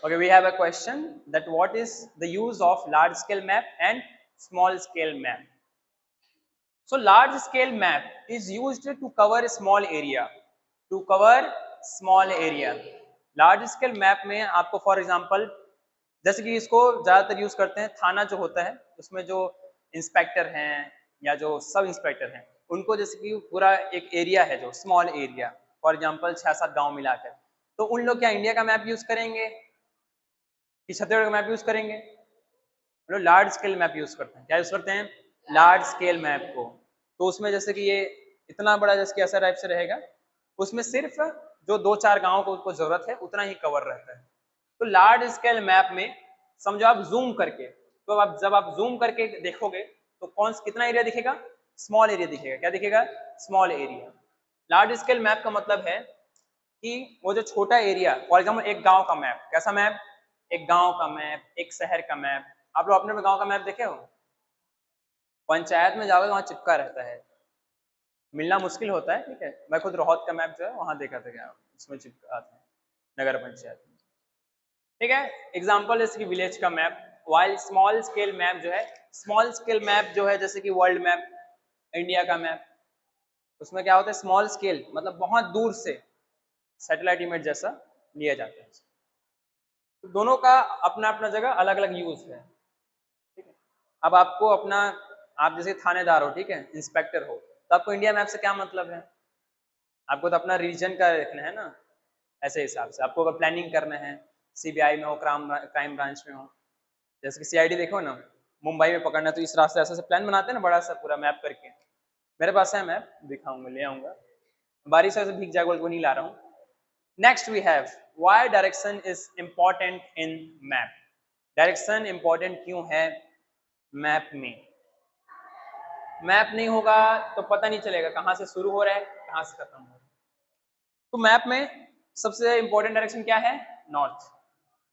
Okay, we have a question that what is the use of large scale map and small scale map? So large scale map is used to cover a small area. To cover small area. Large scale map में आपको for example जैसे कि इसको ज़्यादातर use करते हैं थाना जो होता है उसमें जो इंस्पेक्टर हैं या जो सब इंस्पेक्टर हैं उनको जैसे कि पूरा एक एरिया है जो स्मॉल एरिया फॉर एग्जांपल 6-7 गांव मिलाकर तो उन लोग क्या इंडिया का मैप यूज करेंगे कि छत्तीसगढ़ का मैप यूज करेंगे लोग लार्ज स्केल मैप यूज करते हैं क्या यूज करते हैं लार्ज स्केल मैप को तो उसमें जैसे कि ये इतना बड़ा जैसे कि ऐसा टाइप से रहेगा उसमें सिर्फ जो 2-4 गांव को उसको जरूरत है उतना ही कवर रहता है तो लार्ज स्केल मैप में समझो आप जूम करके तो आप जब आप जूम करके देखोगे तो कितना एरिया दिखेगा स्मॉल एरिया दिखेगा क्या दिखेगा small area large scale map का मतलब है कि वो जो छोटा एरिया फॉर एग्जाम्पल एक गांव का मैप कैसा मैप एक गांव का मैप एक शहर का मैप आप लोग अपने गांव का मैप देखे हो पंचायत में जाओगे वहां चिपका रहता है मिलना मुश्किल होता है ठीक है मैं खुद रोहत का मैप जो है वहां देखा था क्या उसमें चिपका था नगर पंचायत में ठीक है एग्जाम्पल जैसे कि विलेज का map while small scale map जो है स्मॉल स्केल मैप जो है जैसे कि वर्ल्ड मैप इंडिया का मैप उसमें क्या होता है स्मॉल स्केल मतलब बहुत दूर से सैटेलाइट इमेज जैसा लिया जाता है तो दोनों का अपना अपना जगह अलग अलग यूज है ठीक है अब आपको अपना आप जैसे थानेदार हो ठीक है इंस्पेक्टर हो तो आपको इंडिया मैप से क्या मतलब है आपको तो अपना रीजन का देखना है ना ऐसे हिसाब से आपको अगर प्लानिंग करना है सीबीआई में हो क्राइम ब्रांच में हो जैसे कि सीआईडी देखो ना मुंबई में पकड़ना तो इस रास्ते ऐसे प्लान बनाते हैं ना बड़ा सा पूरा मैप करके मेरे पास है मैप दिखाऊंगा ले आऊंगा बारिश से भीग जाएगा को नहीं ला रहा हूँ next we have why direction is important in map direction important क्यों है मैप में मैप नहीं होगा तो पता नहीं चलेगा कहाँ से शुरू हो रहा है कहाँ से खत्म हो रहा है तो मैप में सबसे इंपॉर्टेंट डायरेक्शन क्या है नॉर्थ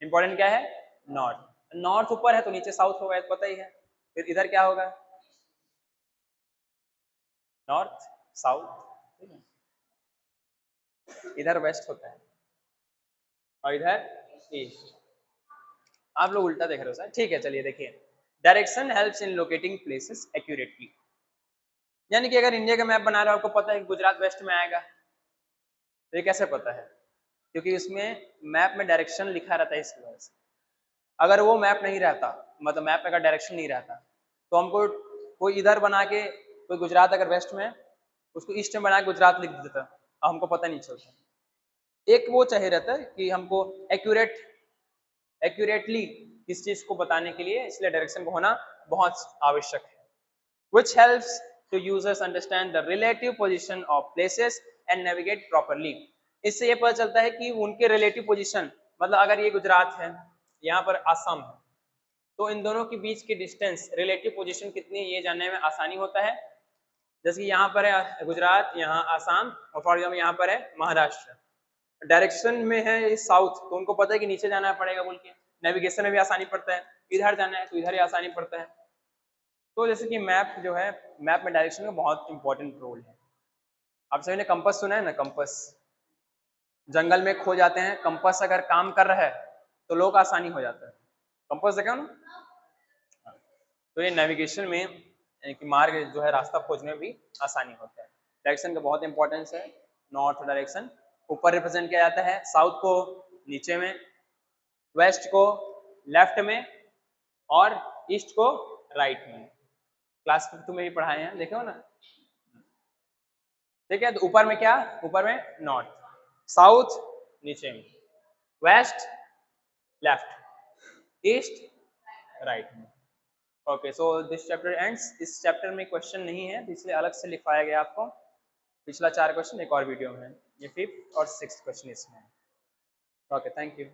इंपॉर्टेंट क्या है नॉर्थ नॉर्थ ऊपर है तो नीचे साउथ होगा पता ही है फिर इधर क्या होगा नॉर्थ साउथ इधर वेस्ट होता है और इधर ईस्ट आप लोग उल्टा देख रहे हो सर ठीक है चलिए देखिए direction helps in locating places accurately यानी कि अगर इंडिया का मैप बना रहे हो आपको पता है कि गुजरात वेस्ट में आएगा तो ये कैसे पता है क्योंकि उसमें मैप में डायरेक्शन लिखा रहता है इसकी वजह से अगर वो मैप नहीं रहता मतलब मैप में अगर डायरेक्शन नहीं रहता तो हमको कोई इधर बना के कोई गुजरात अगर वेस्ट में उसको ईस्ट में बना के गुजरात लिख देता और हमको पता नहीं चलता एक वो चाहिए रहता है कि हमको एक्यूरेटली किस चीज को बताने के लिए इसलिए डायरेक्शन को होना बहुत आवश्यक है which helps to users understand the relative position of places and navigate properly इससे ये पता चलता है कि उनके रिलेटिव पोजीशन मतलब अगर ये गुजरात है यहाँ पर असम है तो इन दोनों के बीच की डिस्टेंस रिलेटिव पोजीशन कितनी है ये जानने में आसानी होता है जैसे कि यहाँ पर है गुजरात यहाँ आसाम और फॉर एग्जाम्पल यहाँ पर है महाराष्ट्र डायरेक्शन में है साउथ तो उनको पता है कि नीचे जाना पड़ेगा बोल के नेविगेशन में भी आसानी पड़ता है इधर जाना है तो इधर ही आसानी पड़ता है तो जैसे कि मैप जो है मैप में डायरेक्शन का बहुत इंपॉर्टेंट रोल है आप सभी ने कंपास सुना है ना कंपास जंगल में खो जाते हैं कंपास अगर काम कर रहा है तो लोग आसानी हो जाता है कंपास देखा ना तो ये नेविगेशन में कि मार्ग जो है रास्ता खोजने में भी आसानी होता है डायरेक्शन का बहुत इंपॉर्टेंस है नॉर्थ डायरेक्शन ऊपर रिप्रेजेंट किया जाता है साउथ को नीचे में वेस्ट को लेफ्ट में और ईस्ट को राइट में क्लास 5 में भी पढ़ाए हैं देखे हो ना ठीक है तो ऊपर में क्या ऊपर में नॉर्थ साउथ नीचे में वेस्ट लेफ्ट ईस्ट राइट में okay so this chapter ends इस चैप्टर में क्वेश्चन नहीं है तो इसलिए अलग से लिखवाया गया आपको पिछला 4 क्वेश्चन एक और वीडियो में है ये 5th और 6th क्वेश्चन इसमें ओके थैंक यू